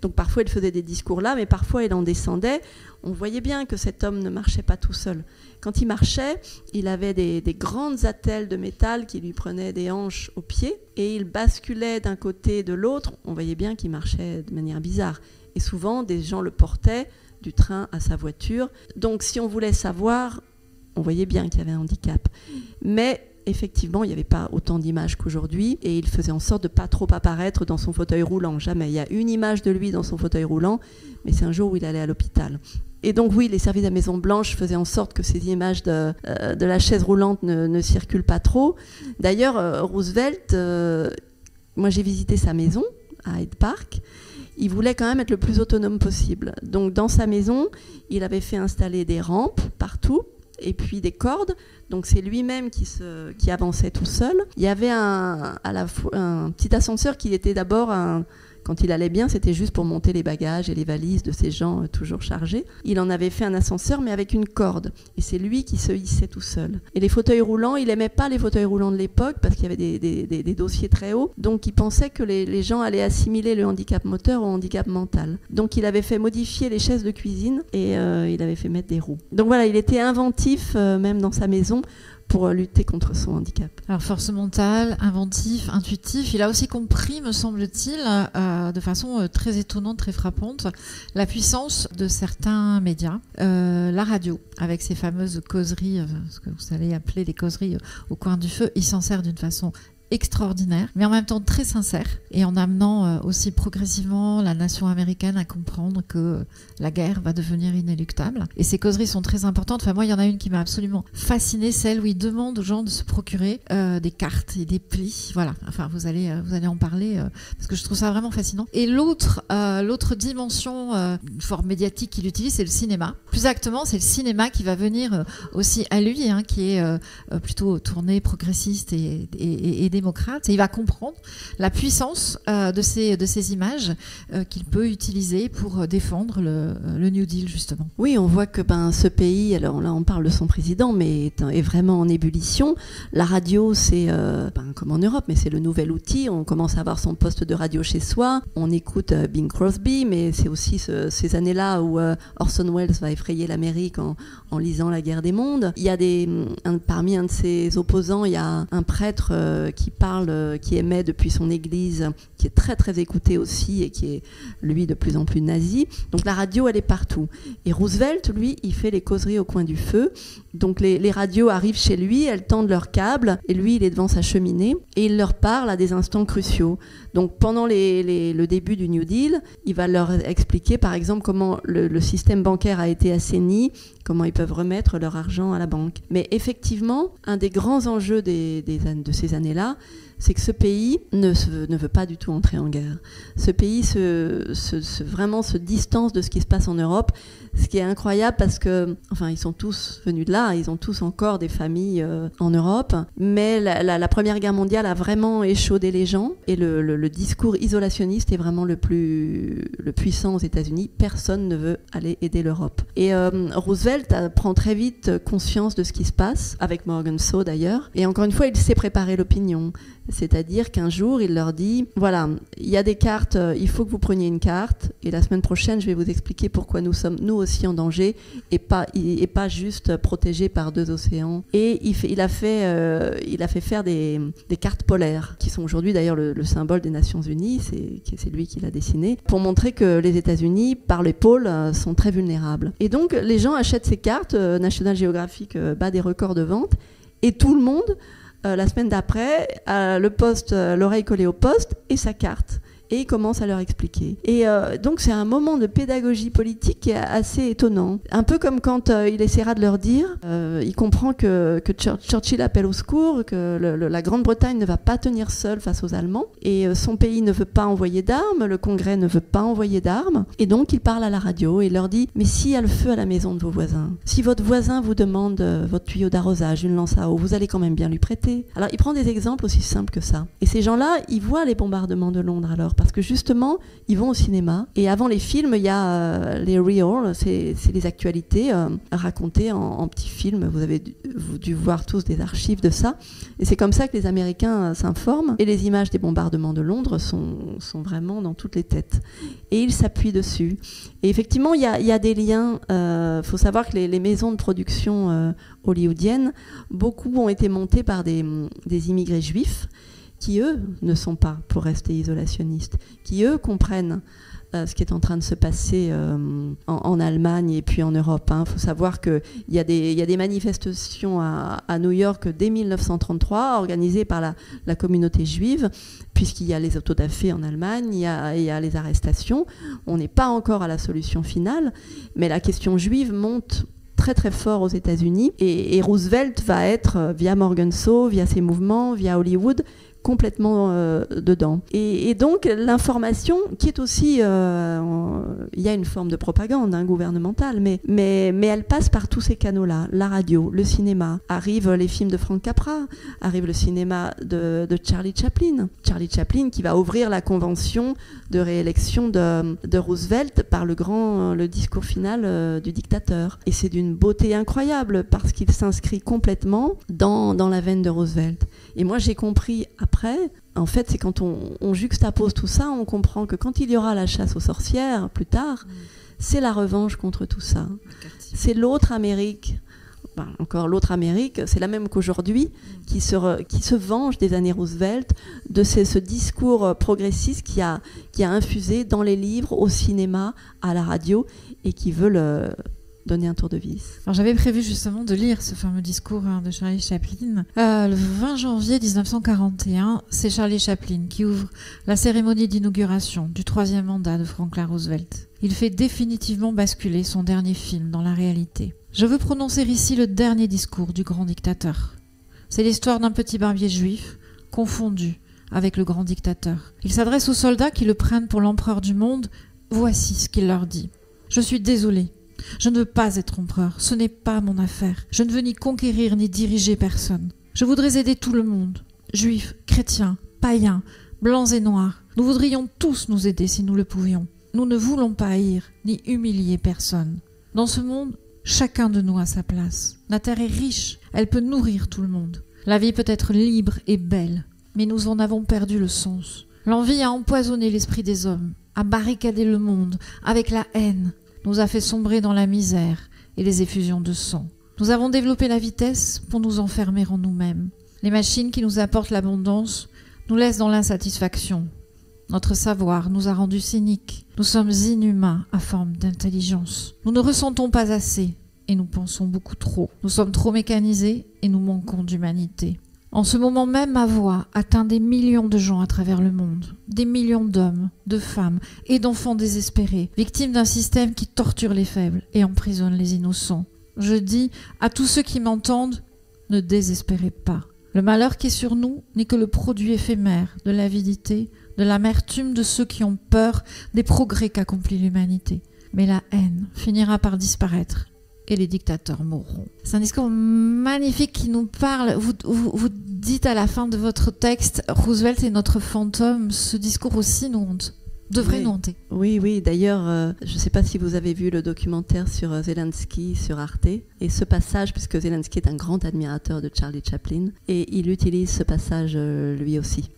Donc, parfois, il faisait des discours là, mais parfois, il en descendait. On voyait bien que cet homme ne marchait pas tout seul. Quand il marchait, il avait des grandes attelles de métal qui lui prenaient des hanches aux pieds, et il basculait d'un côté et de l'autre. On voyait bien qu'il marchait de manière bizarre. Et souvent, des gens le portaient du train à sa voiture. Donc, si on voulait savoir, on voyait bien qu'il y avait un handicap. Mais effectivement, il n'y avait pas autant d'images qu'aujourd'hui. Et il faisait en sorte de ne pas trop apparaître dans son fauteuil roulant. Jamais. Il y a une image de lui dans son fauteuil roulant, mais c'est un jour où il allait à l'hôpital. Et donc oui, les services de la Maison-Blanche faisaient en sorte que ces images de la chaise roulante ne circulent pas trop. D'ailleurs, Roosevelt, moi j'ai visité sa maison à Hyde Park. Il voulait quand même être le plus autonome possible. Donc dans sa maison, il avait fait installer des rampes partout et puis des cordes. Donc c'est lui-même qui avançait tout seul. Il y avait un petit ascenseur qui était d'abord quand il allait bien, c'était juste pour monter les bagages et les valises de ces gens toujours chargés. Il en avait fait un ascenseur, mais avec une corde. Et c'est lui qui se hissait tout seul. Et les fauteuils roulants, il n'aimait pas les fauteuils roulants de l'époque parce qu'il y avait des dossiers très hauts. Donc il pensait que les gens allaient assimiler le handicap moteur au handicap mental. Donc il avait fait modifier les chaises de cuisine et il avait fait mettre des roues. Donc voilà, il était inventif, même dans sa maison, pour lutter contre son handicap. Alors force mentale, inventif, intuitif, il a aussi compris, me semble-t-il, de façon très étonnante, très frappante, la puissance de certains médias. La radio, avec ses fameuses causeries, ce que vous allez appeler les causeries au coin du feu, il s'en sert d'une façon extraordinaire, mais en même temps très sincère, et en amenant aussi progressivement la nation américaine à comprendre que la guerre va devenir inéluctable. Et ces causeries sont très importantes. Enfin, moi, il y en a une qui m'a absolument fascinée, celle où il demande aux gens de se procurer des cartes et des plis. Voilà. Enfin, vous allez en parler parce que je trouve ça vraiment fascinant. Et l'autre dimension, une forme médiatique qu'il utilise, c'est le cinéma. Plus exactement, c'est le cinéma qui va venir aussi à lui, qui est plutôt tourné progressiste et démocrate. Et il va comprendre la puissance de ces images qu'il peut utiliser pour défendre le New Deal, justement. Oui, on voit que ce pays, alors là on parle de son président, mais est vraiment en ébullition. La radio, c'est comme en Europe, mais c'est le nouvel outil. On commence à avoir son poste de radio chez soi. On écoute Bing Crosby, mais c'est aussi ces années-là où Orson Welles va effrayer l'Amérique en lisant La Guerre des mondes. Il y a parmi un de ses opposants, il y a un prêtre qui émet depuis son église, qui est très très écouté aussi et qui est lui de plus en plus nazi. Donc la radio, elle est partout. Et Roosevelt, lui, il fait les causeries au coin du feu. Donc les radios arrivent chez lui, elles tendent leurs câbles et lui, il est devant sa cheminée et il leur parle à des instants cruciaux. Donc pendant le début du New Deal, il va leur expliquer par exemple comment le système bancaire a été assaini, comment ils peuvent remettre leur argent à la banque. Mais effectivement, un des grands enjeux de ces années-là, c'est que ce pays ne veut pas du tout entrer en guerre. Ce pays vraiment se distance de ce qui se passe en Europe, ce qui est incroyable parce que, ils sont tous venus de là, ils ont tous encore des familles en Europe, mais la Première Guerre mondiale a vraiment échaudé les gens et le discours isolationniste est vraiment le puissant aux États-Unis. Personne ne veut aller aider l'Europe. Et Roosevelt prend très vite conscience de ce qui se passe, avec Morgenthau d'ailleurs, et encore une fois, il sait préparer l'opinion. C'est-à-dire qu'un jour, il leur dit, voilà, il y a des cartes, il faut que vous preniez une carte, et la semaine prochaine, je vais vous expliquer pourquoi nous sommes, nous aussi, en danger, et pas juste protégés par 2 océans. Et il a fait faire des cartes polaires, qui sont aujourd'hui d'ailleurs le symbole des Nations Unies, c'est lui qui l'a dessiné, pour montrer que les États-Unis, par les pôles, sont très vulnérables. Et donc, les gens achètent ces cartes, National Geographic bat des records de vente, et tout le monde... la semaine d'après, l'oreille collée au poste et sa carte. Et il commence à leur expliquer. Et donc c'est un moment de pédagogie politique qui est assez étonnant. Un peu comme quand il essaiera de leur dire, il comprend que Churchill appelle au secours, que la Grande-Bretagne ne va pas tenir seule face aux Allemands, et son pays ne veut pas envoyer d'armes, le Congrès ne veut pas envoyer d'armes, et donc il parle à la radio et il leur dit, mais s'il y a le feu à la maison de vos voisins, si votre voisin vous demande votre tuyau d'arrosage, une lance à eau, vous allez quand même bien lui prêter. Alors il prend des exemples aussi simples que ça. Et ces gens-là, ils voient les bombardements de Londres alors, parce que justement, ils vont au cinéma. Et avant les films, il y a les reels, c'est les actualités racontées en petits films. Vous avez dû voir tous des archives de ça. Et c'est comme ça que les Américains s'informent. Et les images des bombardements de Londres sont vraiment dans toutes les têtes. Et ils s'appuient dessus. Et effectivement, il y a des liens. Faut savoir que les maisons de production hollywoodiennes, beaucoup ont été montées par des immigrés juifs, qui, eux, ne sont pas pour rester isolationnistes, qui, eux, comprennent ce qui est en train de se passer en Allemagne et puis en Europe. Il faut savoir qu'il y a des manifestations à New York dès 1933, organisées par la communauté juive, puisqu'il y a les autodafés en Allemagne, il y a les arrestations. On n'est pas encore à la solution finale, mais la question juive monte très très fort aux États-Unis, et Roosevelt va être, via Morgenthau, via ses mouvements, via Hollywood, complètement dedans. Et donc l'information, qui est aussi, il y a une forme de propagande gouvernementale, mais elle passe par tous ces canaux-là, la radio, le cinéma, arrivent les films de Frank Capra, arrive le cinéma de Charlie Chaplin qui va ouvrir la convention de réélection de Roosevelt par le discours final du dictateur. Et c'est d'une beauté incroyable parce qu'il s'inscrit complètement dans la veine de Roosevelt. Et moi j'ai compris après, en fait, c'est quand on juxtapose tout ça, on comprend que quand il y aura la chasse aux sorcières plus tard, c'est la revanche contre tout ça. C'est l'autre Amérique. Encore l'autre Amérique, c'est la même qu'aujourd'hui, qui se venge des années Roosevelt, de ce discours progressiste qui a infusé dans les livres, au cinéma, à la radio, et qui veut donner un tour de vis. Alors j'avais prévu justement de lire ce fameux discours de Charlie Chaplin. Le 20 janvier 1941, c'est Charlie Chaplin qui ouvre la cérémonie d'inauguration du 3e mandat de Franklin Roosevelt. Il fait définitivement basculer son dernier film dans la réalité. Je veux prononcer ici le dernier discours du grand dictateur. C'est l'histoire d'un petit barbier juif confondu avec le grand dictateur. Il s'adresse aux soldats qui le prennent pour l'empereur du monde. Voici ce qu'il leur dit. Je suis désolé. Je ne veux pas être empereur. Ce n'est pas mon affaire. Je ne veux ni conquérir ni diriger personne. Je voudrais aider tout le monde. Juifs, chrétiens, païens, blancs et noirs. Nous voudrions tous nous aider si nous le pouvions. Nous ne voulons pas haïr ni humilier personne. Dans ce monde, chacun de nous a sa place. La terre est riche. Elle peut nourrir tout le monde. La vie peut être libre et belle. Mais nous en avons perdu le sens. L'envie a empoisonné l'esprit des hommes, a barricadé le monde avec la haine, nous a fait sombrer dans la misère et les effusions de sang. Nous avons développé la vitesse pour nous enfermer en nous-mêmes. Les machines qui nous apportent l'abondance nous laissent dans l'insatisfaction. Notre savoir nous a rendus cyniques. Nous sommes inhumains à forme d'intelligence. Nous ne ressentons pas assez et nous pensons beaucoup trop. Nous sommes trop mécanisés et nous manquons d'humanité. En ce moment même, ma voix atteint des millions de gens à travers le monde, des millions d'hommes, de femmes et d'enfants désespérés, victimes d'un système qui torture les faibles et emprisonne les innocents. Je dis à tous ceux qui m'entendent, ne désespérez pas. Le malheur qui est sur nous n'est que le produit éphémère de l'avidité, de l'amertume de ceux qui ont peur des progrès qu'accomplit l'humanité. Mais la haine finira par disparaître. Et les dictateurs mourront. C'est un discours magnifique qui nous parle. Vous dites à la fin de votre texte, Roosevelt est notre fantôme. Ce discours aussi nous hante. Devrait nous hanter. Oui. D'ailleurs, je ne sais pas si vous avez vu le documentaire sur Zelensky sur Arte. Et ce passage, puisque Zelensky est un grand admirateur de Charlie Chaplin, et il utilise ce passage lui aussi.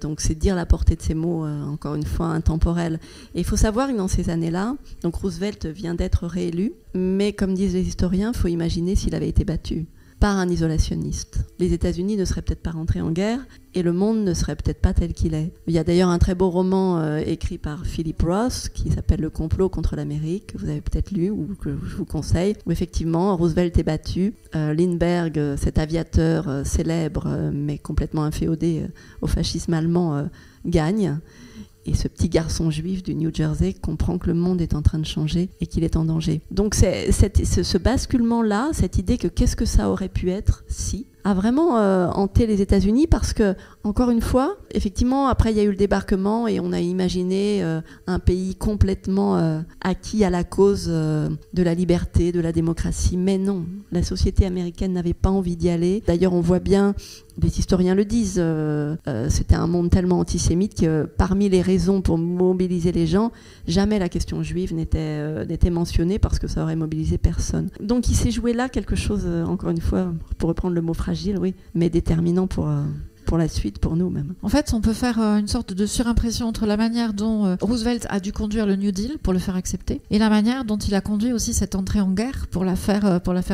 Donc c'est dire la portée de ces mots, encore une fois, intemporels. Et il faut savoir que dans ces années-là, donc Roosevelt vient d'être réélu, mais comme disent les historiens, il faut imaginer s'il avait été battu par un isolationniste. Les États-Unis ne seraient peut-être pas rentrés en guerre et le monde ne serait peut-être pas tel qu'il est. Il y a d'ailleurs un très beau roman écrit par Philip Roth qui s'appelle Le complot contre l'Amérique, que vous avez peut-être lu ou que je vous conseille, où effectivement Roosevelt est battu. Lindbergh, cet aviateur célèbre mais complètement inféodé au fascisme allemand, gagne. Et ce petit garçon juif du New Jersey comprend que le monde est en train de changer et qu'il est en danger. Donc ce basculement-là, cette idée que qu'est-ce que ça aurait pu être si, a vraiment hanté les États-Unis parce que, encore une fois, effectivement, après il y a eu le débarquement et on a imaginé un pays complètement acquis à la cause de la liberté, de la démocratie. Mais non, la société américaine n'avait pas envie d'y aller. D'ailleurs, on voit bien, les historiens le disent, c'était un monde tellement antisémite que parmi les raisons pour mobiliser les gens, jamais la question juive n'était mentionnée parce que ça aurait mobilisé personne. Donc il s'est joué là quelque chose, encore une fois, pour reprendre le mot fragile, oui, mais déterminant pour la suite, pour nous même. En fait, on peut faire une sorte de surimpression entre la manière dont Roosevelt a dû conduire le New Deal pour le faire accepter et la manière dont il a conduit aussi cette entrée en guerre pour la faire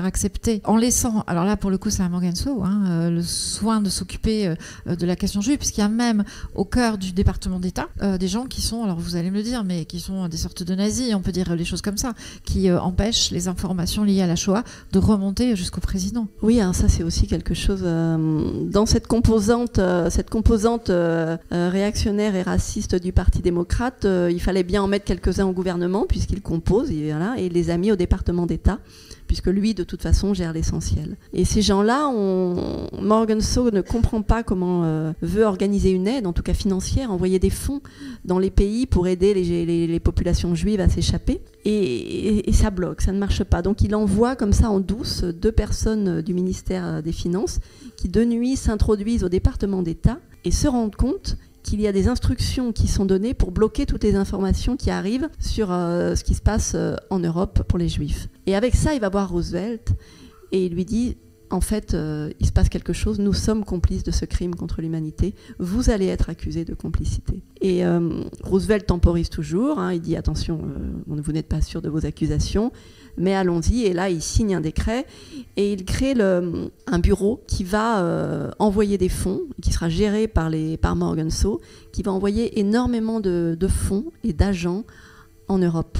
accepter, en laissant, alors là pour le coup c'est à Morgan Howe, le soin de s'occuper de la question juive, puisqu'il y a même au cœur du département d'État des gens qui sont, alors vous allez me le dire, mais qui sont des sortes de nazis, on peut dire les choses comme ça, qui empêchent les informations liées à la Shoah de remonter jusqu'au président. Oui, hein, ça c'est aussi quelque chose dans cette composante réactionnaire et raciste du Parti démocrate, il fallait bien en mettre quelques-uns au gouvernement puisqu'il compose et les a mis au département d'État puisque lui de toute façon gère l'essentiel. Et ces gens-là, Morgan Howe ne comprend pas comment veut organiser une aide, en tout cas financière, envoyer des fonds dans les pays pour aider les populations juives à s'échapper. Et ça bloque, ça ne marche pas. Donc il envoie comme ça en douce 2 personnes du ministère des Finances qui de nuit s'introduisent au département d'État et se rendent compte qu'il y a des instructions qui sont données pour bloquer toutes les informations qui arrivent sur ce qui se passe en Europe pour les Juifs. Et avec ça, il va voir Roosevelt et il lui dit, en fait, il se passe quelque chose, nous sommes complices de ce crime contre l'humanité, vous allez être accusés de complicité. Et Roosevelt temporise toujours, il dit, attention, vous n'êtes pas sûr de vos accusations, mais allons-y. Et là, il signe un décret et il crée un bureau qui va envoyer des fonds, qui sera géré par Morgan Howe, qui va envoyer énormément de fonds et d'agents en Europe.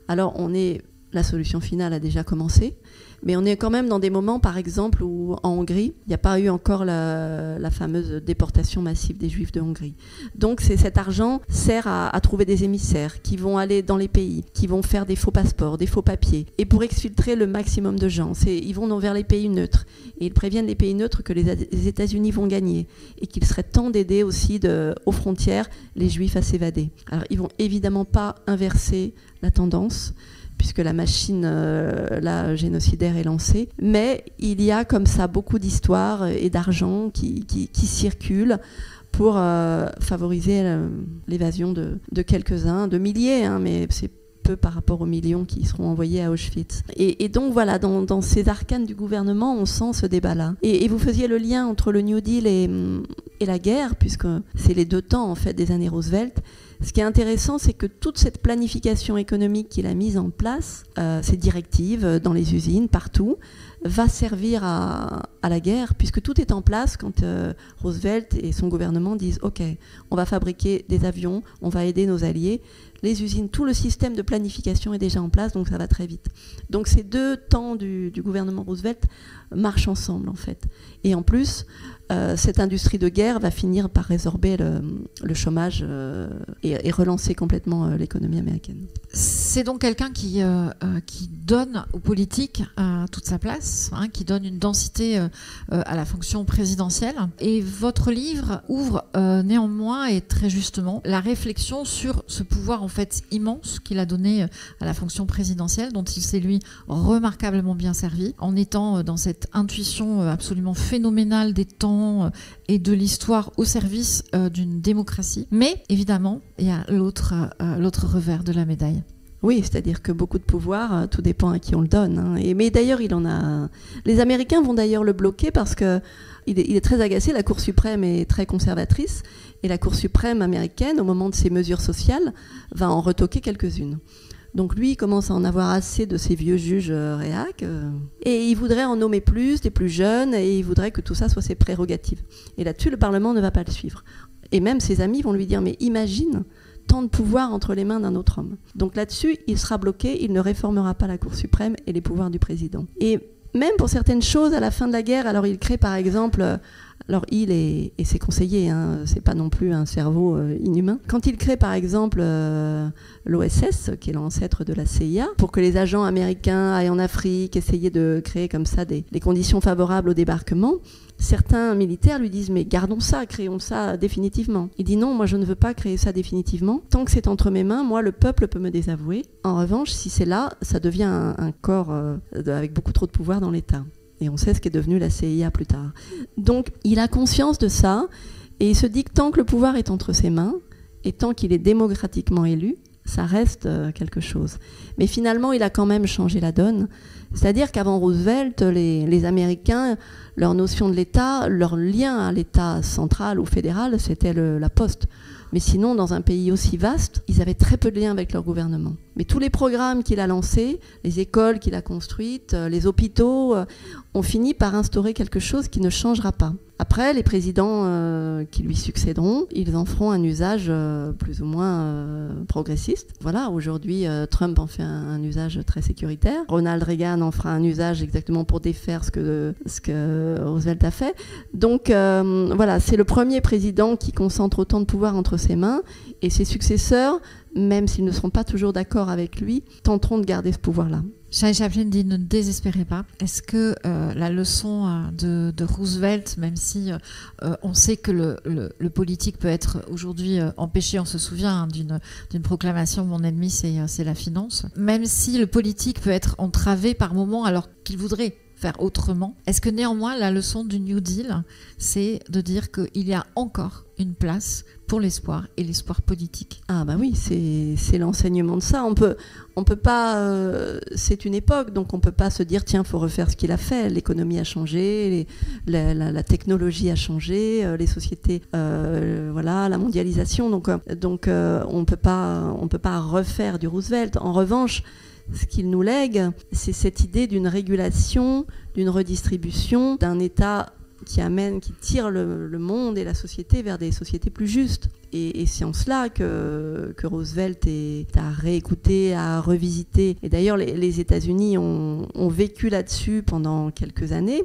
Alors, on est La solution finale a déjà commencé. Mais on est quand même dans des moments, par exemple, où en Hongrie, il n'y a pas eu encore la fameuse déportation massive des Juifs de Hongrie. Donc cet argent sert à trouver des émissaires qui vont aller dans les pays, qui vont faire des faux passeports, des faux papiers, et pour exfiltrer le maximum de gens. Ils vont vers les pays neutres. Et ils préviennent les pays neutres que les États-Unis vont gagner et qu'il serait temps d'aider aussi aux frontières les Juifs à s'évader. Alors ils ne vont évidemment pas inverser la tendance, puisque la machine génocidaire est lancée. Mais il y a comme ça beaucoup d'histoires et d'argent qui circulent pour favoriser l'évasion de quelques-uns, de milliers, mais c'est peu par rapport aux millions qui seront envoyés à Auschwitz. Et donc voilà, dans ces arcanes du gouvernement, on sent ce débat-là. Et vous faisiez le lien entre le New Deal et la guerre, puisque c'est les deux temps en fait des années Roosevelt. Ce qui est intéressant, c'est que toute cette planification économique qu'il a mise en place, ces directives dans les usines, partout, va servir à la guerre, puisque tout est en place quand Roosevelt et son gouvernement disent « Ok, on va fabriquer des avions, on va aider nos alliés ». Les usines, tout le système de planification est déjà en place, donc ça va très vite. Donc ces deux temps du gouvernement Roosevelt marchent ensemble, en fait. Et en plus, cette industrie de guerre va finir par résorber le chômage et relancer complètement l'économie américaine. C'est donc quelqu'un qui donne aux politiques toute sa place, qui donne une densité à la fonction présidentielle. Et votre livre ouvre néanmoins et très justement la réflexion sur ce pouvoir en fait immense qu'il a donné à la fonction présidentielle, dont il s'est lui remarquablement bien servi, en étant dans cette intuition absolument phénoménale des temps et de l'histoire au service d'une démocratie. Mais évidemment, il y a l'autre revers de la médaille. Oui, c'est-à-dire que beaucoup de pouvoir, tout dépend à qui on le donne. Mais d'ailleurs, il en a. Les Américains vont d'ailleurs le bloquer parce que il est très agacé. La Cour suprême est très conservatrice et la Cour suprême américaine, au moment de ses mesures sociales, va en retoquer quelques-unes. Donc lui, il commence à en avoir assez de ces vieux juges réac, et il voudrait en nommer plus, des plus jeunes, et il voudrait que tout ça soit ses prérogatives. Et là-dessus, le Parlement ne va pas le suivre. Et même ses amis vont lui dire, mais imagine tant de pouvoir entre les mains d'un autre homme. Donc là-dessus, il sera bloqué, il ne réformera pas la Cour suprême et les pouvoirs du président. Et même pour certaines choses, à la fin de la guerre, alors il crée par exemple... Alors il et ses conseillers, c'est pas non plus un cerveau inhumain. Quand il crée par exemple l'OSS, qui est l'ancêtre de la CIA, pour que les agents américains aillent en Afrique, essayer de créer comme ça des conditions favorables au débarquement, certains militaires lui disent « mais gardons ça, créons ça définitivement ». Il dit « non, moi je ne veux pas créer ça définitivement. Tant que c'est entre mes mains, moi le peuple peut me désavouer. En revanche, si c'est là, ça devient un corps avec beaucoup trop de pouvoir dans l'État ». Et on sait ce qu'est devenu la CIA plus tard. Donc, il a conscience de ça, et il se dit que tant que le pouvoir est entre ses mains, et tant qu'il est démocratiquement élu, ça reste quelque chose. Mais finalement, il a quand même changé la donne. C'est-à-dire qu'avant Roosevelt, les Américains, leur notion de l'État, leur lien à l'État central ou fédéral, c'était la poste. Mais sinon, dans un pays aussi vaste, ils avaient très peu de liens avec leur gouvernement. Mais tous les programmes qu'il a lancés, les écoles qu'il a construites, les hôpitaux, ont fini par instaurer quelque chose qui ne changera pas. Après, les présidents qui lui succéderont, ils en feront un usage plus ou moins progressiste. Voilà, aujourd'hui, Trump en fait un usage très sécuritaire. Ronald Reagan en fera un usage exactement pour défaire ce que Roosevelt a fait. Donc voilà, c'est le premier président qui concentre autant de pouvoir entre ses mains, et ses successeurs, même s'ils ne seront pas toujours d'accord avec lui, tenteront de garder ce pouvoir-là. Charlie Chaplin dit ne désespérez pas. Est-ce que la leçon de Roosevelt, même si on sait que le politique peut être aujourd'hui empêché, on se souvient d'une proclamation, mon ennemi c'est la finance, même si le politique peut être entravé par moments alors qu'il voudrait faire autrement, est-ce que néanmoins la leçon du New Deal, c'est de dire qu'il y a encore une place pour l'espoir et l'espoir politique? Ah bah oui, c'est l'enseignement de ça. On peut pas, c'est une époque, donc on peut pas se dire tiens, faut refaire ce qu'il a fait. L'économie a changé, la technologie a changé, les sociétés, voilà, la mondialisation. Donc on peut pas refaire du Roosevelt. En revanche, ce qu'il nous lègue, c'est cette idée d'une régulation, d'une redistribution, d'un État qui tire le monde et la société vers des sociétés plus justes. Et c'est en cela que Roosevelt est à réécouter, à revisiter. Et d'ailleurs, les États-Unis ont vécu là-dessus pendant quelques années,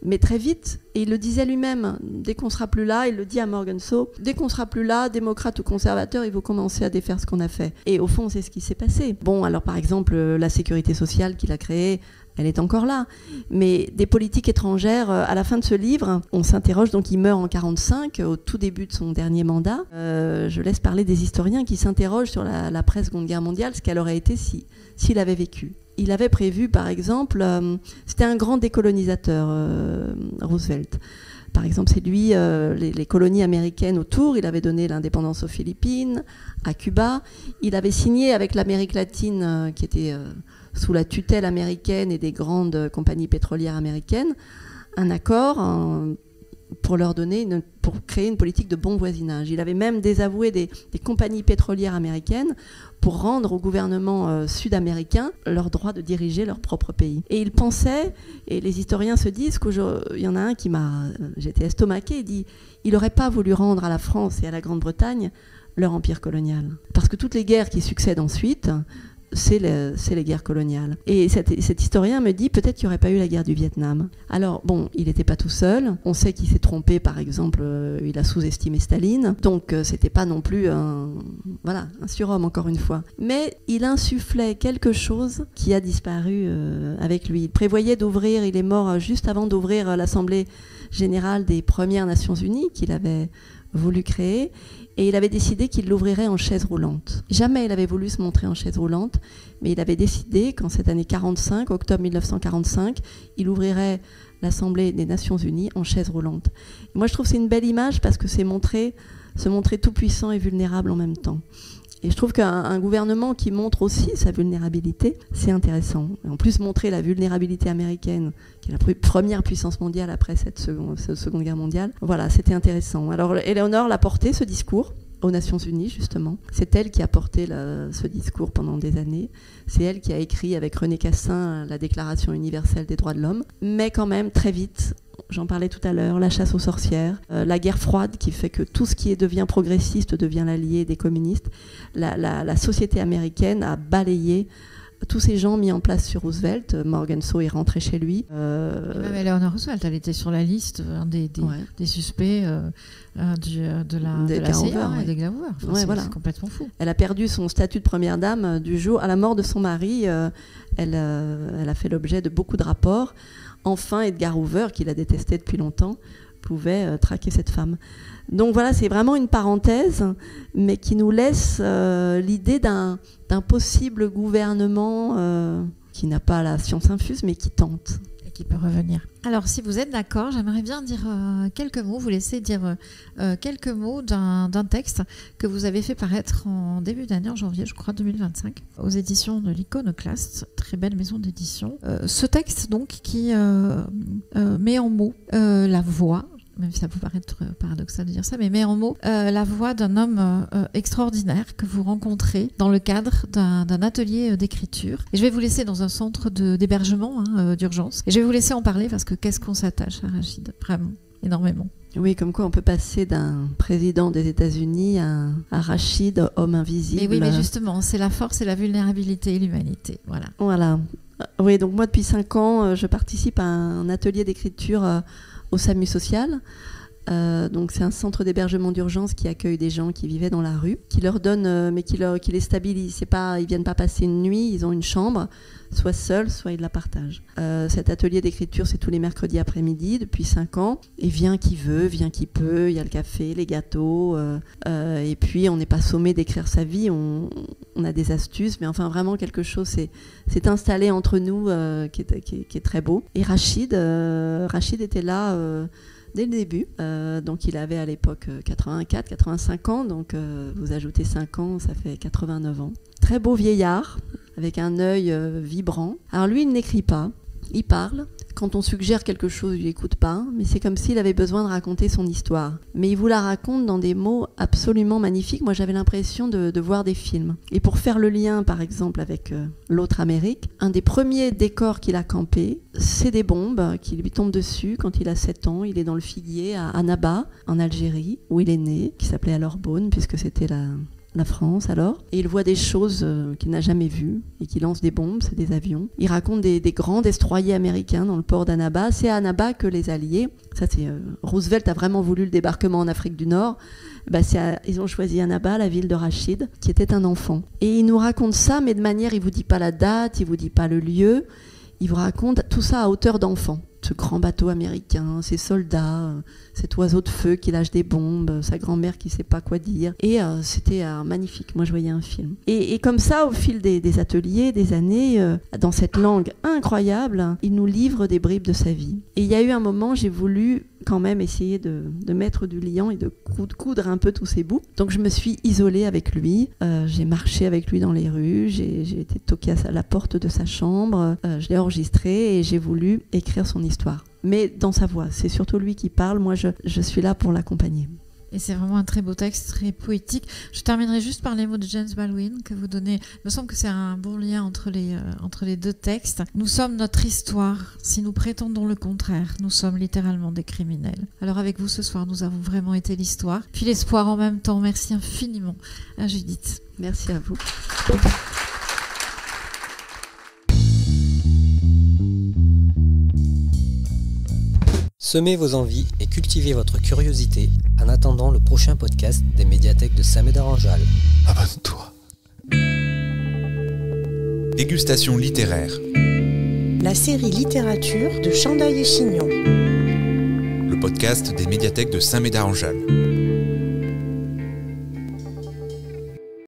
mais très vite. Et il le disait lui-même, dès qu'on sera plus là, il le dit à Morgenthau, dès qu'on sera plus là, démocrate ou conservateur, il faut commencer à défaire ce qu'on a fait. Et au fond, c'est ce qui s'est passé. Bon, alors par exemple, la sécurité sociale qu'il a créée, elle est encore là. Mais des politiques étrangères, à la fin de ce livre, on s'interroge, donc il meurt en 1945, au tout début de son dernier mandat. Je laisse parler des historiens qui s'interrogent sur l'après-Seconde Guerre mondiale, ce qu'elle aurait été s'il avait vécu. Il avait prévu, par exemple, c'était un grand décolonisateur, Roosevelt. Par exemple, c'est lui, les colonies américaines autour, il avait donné l'indépendance aux Philippines, à Cuba. Il avait signé avec l'Amérique latine, qui était sous la tutelle américaine et des grandes compagnies pétrolières américaines, un accord pour créer une politique de bon voisinage. Il avait même désavoué des compagnies pétrolières américaines pour rendre au gouvernement sud-américain leur droit de diriger leur propre pays. Et il pensait, et les historiens se disent il y en a un qui j'étais estomaquée, il dit, il n'aurait pas voulu rendre à la France et à la Grande-Bretagne leur empire colonial. Parce que toutes les guerres qui succèdent ensuite, c'est les guerres coloniales. Et cet historien me dit peut-être qu'il n'y aurait pas eu la guerre du Vietnam. Alors, bon, il n'était pas tout seul. On sait qu'il s'est trompé, par exemple, il a sous-estimé Staline. Donc, c'était pas non plus un surhomme, encore une fois. Mais il insufflait quelque chose qui a disparu avec lui. Il prévoyait d'ouvrir, il est mort juste avant d'ouvrir l'Assemblée générale des Premières Nations Unies qu'il avait voulu créer. Et il avait décidé qu'il l'ouvrirait en chaise roulante. Jamais il avait voulu se montrer en chaise roulante, mais il avait décidé qu'en cette année 45, octobre 1945, il ouvrirait l'Assemblée des Nations Unies en chaise roulante. Et moi, je trouve que c'est une belle image parce que c'est se montrer tout puissant et vulnérable en même temps. Et je trouve qu'un gouvernement qui montre aussi sa vulnérabilité, c'est intéressant. Et en plus, montrer la vulnérabilité américaine, qui est la première puissance mondiale après cette seconde guerre mondiale, voilà, c'était intéressant. Alors, Éléonore l'a porté, ce discours, aux Nations Unies, justement. C'est elle qui a porté ce discours pendant des années. C'est elle qui a écrit avec René Cassin la Déclaration universelle des droits de l'homme. Mais quand même, très vite, j'en parlais tout à l'heure, la chasse aux sorcières, la guerre froide qui fait que tout ce qui devient progressiste devient l'allié des communistes. La société américaine a balayé tous ces gens mis en place sur Roosevelt. Morgenthau est rentré chez lui. Et même Eleanor Roosevelt, elle était sur la liste des suspects de la CIA et des Glauber. C'est complètement fou. Elle a perdu son statut de première dame du jour à la mort de son mari. Elle a fait l'objet de beaucoup de rapports. Enfin, Edgar Hoover, qui la détestait depuis longtemps, pouvait traquer cette femme. Donc voilà, c'est vraiment une parenthèse, mais qui nous laisse l'idée d'un possible gouvernement qui n'a pas la science infuse, mais qui tente. Et qui peut revenir. Alors, si vous êtes d'accord, j'aimerais bien dire quelques mots, vous laisser dire quelques mots d'un texte que vous avez fait paraître en début d'année, en janvier, je crois, 2025, aux éditions de l'Iconoclaste, très belle maison d'édition. Ce texte, donc, qui met en mots la voix, même si ça peut paraître paradoxal de dire ça, mais met en mots la voix d'un homme extraordinaire que vous rencontrez dans le cadre d'un atelier d'écriture. Et je vais vous laisser dans un centre d'hébergement d'urgence. Et je vais vous laisser en parler parce que qu'est-ce qu'on s'attache à Rachid, vraiment, énormément. Oui, comme quoi on peut passer d'un président des États-Unis à Rachid, homme invisible. Mais oui, mais justement, c'est la force et la vulnérabilité et l'humanité. Voilà. Oui, donc moi, depuis 5 ans, je participe à un atelier d'écriture au SAMU social. Donc c'est un centre d'hébergement d'urgence qui accueille des gens qui vivaient dans la rue, qui leur donne, mais qui les stabilise. Ils viennent pas passer une nuit, ils ont une chambre, soit seuls, soit ils la partagent. Cet atelier d'écriture, c'est tous les mercredis après-midi depuis 5 ans. Et vient qui veut, vient qui peut. Il y a le café, les gâteaux. Et puis on n'est pas sommé d'écrire sa vie. On a des astuces, mais enfin vraiment quelque chose s'est installé entre nous qui est très beau. Et Rachid était là. Dès le début, donc il avait à l'époque 85 ans, donc vous ajoutez 5 ans, ça fait 89 ans. Très beau vieillard, avec un œil vibrant. Alors lui, il n'écrit pas, il parle, Quand on suggère quelque chose, il n'écoute pas, mais c'est comme s'il avait besoin de raconter son histoire. Mais il vous la raconte dans des mots absolument magnifiques. Moi, j'avais l'impression de voir des films. Et pour faire le lien, par exemple, avec l'autre Amérique, un des premiers décors qu'il a campé, c'est des bombes qui lui tombent dessus quand il a 7 ans. Il est dans le figuier à Annaba, en Algérie, où il est né, qui s'appelait alors Beaune, puisque c'était la France alors, et il voit des choses qu'il n'a jamais vues et qui lancent des bombes, c'est des avions. Il raconte des grands destroyers américains dans le port d'Annaba. C'est à Annaba que les Alliés, Roosevelt a vraiment voulu le débarquement en Afrique du Nord. Ils ont choisi Annaba, la ville de Rachid, qui était un enfant. Et il nous raconte ça, mais de manière, il vous dit pas la date, il vous dit pas le lieu, il vous raconte tout ça à hauteur d'enfant. Ce grand bateau américain, ces soldats, cet oiseau de feu qui lâche des bombes, sa grand-mère qui ne sait pas quoi dire. Et c'était magnifique, moi je voyais un film. Et comme ça, au fil des ateliers, des années, dans cette langue incroyable, il nous livre des bribes de sa vie. Et il y a eu un moment, j'ai voulu quand même essayer de mettre du liant et de coudre un peu tous ces bouts. Donc je me suis isolée avec lui, j'ai marché avec lui dans les rues, j'ai été toquée à la porte de sa chambre, je l'ai enregistré et j'ai voulu écrire son histoire. Mais dans sa voix, c'est surtout lui qui parle, moi je suis là pour l'accompagner. Et c'est vraiment un très beau texte, très poétique. Je terminerai juste par les mots de James Baldwin que vous donnez. Il me semble que c'est un bon lien entre les deux textes. Nous sommes notre histoire. Si nous prétendons le contraire, nous sommes littéralement des criminels. Alors avec vous ce soir, nous avons vraiment été l'histoire, puis l'espoir en même temps. Merci infiniment à Judith. Merci à vous. Semez vos envies et cultivez votre curiosité en attendant le prochain podcast des médiathèques de Saint-Médard-en-Jalles. Abonne-toi. Dégustation littéraire. La série littérature de Chandaille et Chignon. Le podcast des médiathèques de Saint-Médard-en-Jalles.